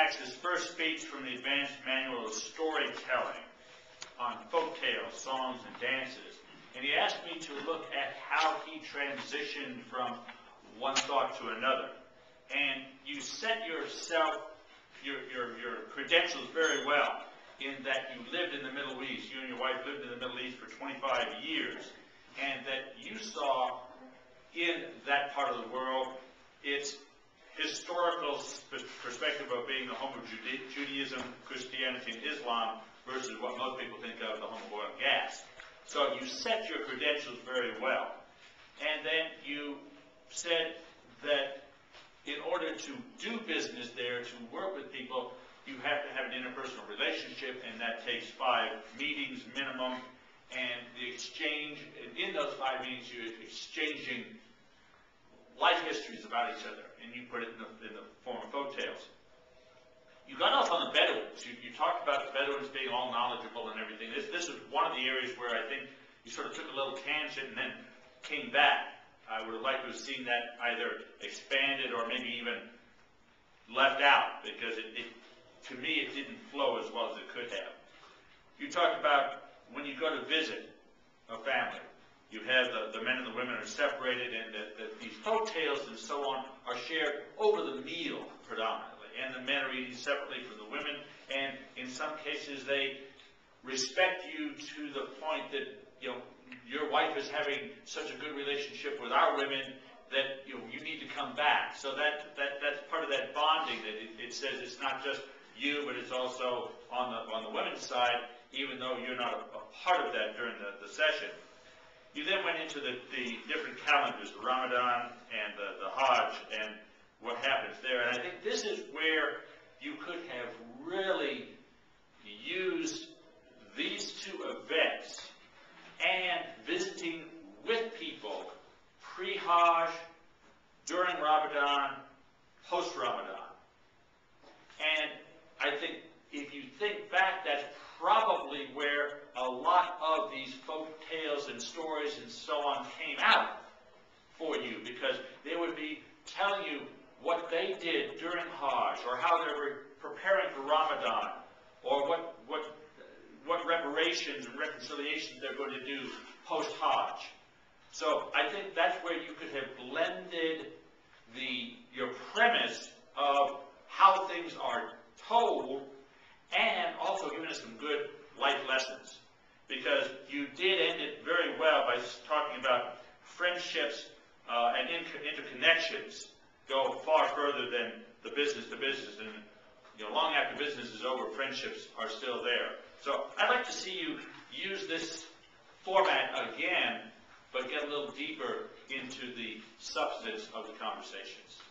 Max's first speech from the Advanced Manual of Storytelling on folk tales, songs, and dances. And he asked me to look at how he transitioned from one thought to another. And you set yourself, your credentials very well, in that you lived in the Middle East. You and your wife lived in the Middle East for 25 years. And that you saw in that part of the world its historical perspective of being the home of Judaism, Christianity, and Islam versus what most people think of the home of oil and gas. So you set your credentials very well. And then you said that in order to do business there, to work with people, you have to have an interpersonal relationship, and that takes 5 meetings minimum. And the exchange, in those 5 meetings, you're exchanging life histories about each other, and you put it in the form of folk tales. You got off on the Bedouins. You talked about the Bedouins being all knowledgeable and everything. This is one of the areas where I think you sort of took a little tangent and then came back. I would have liked to have seen that either expanded or maybe even left out, because to me it didn't flow as well as it could have. You talked about when you go to visit a family, you have the men and the women are separated, and that these folk tales and so on are shared over the meal predominantly. And the men are eating separately from the women, and in some cases they respect you to the point that, you know, your wife is having such a good relationship with our women that you need to come back. So that's part of that bonding, that it says it's not just you, but it's also on the women's side, even though you're not a part of that during the session. You then went into the different calendars, the Ramadan and the Hajj, and what happens there. And I think this is where you could have really used these 2 events and visiting with people pre-Hajj, during Ramadan, post-Ramadan. And I think if you think back, that's probably where a lot of these folk tales and stories and so on came out for you, because they would be telling you what they did during Hajj, or how they were preparing for Ramadan, or what reparations and reconciliations they're going to do post-Hajj. So I think that's where you could have blended your premise of how things are told, and also given us some good life lessons. Because you did end it very well by talking about friendships and interconnections go far further than the business to business. And long after business is over, friendships are still there. So I'd like to see you use this format again, but get a little deeper into the substance of the conversations.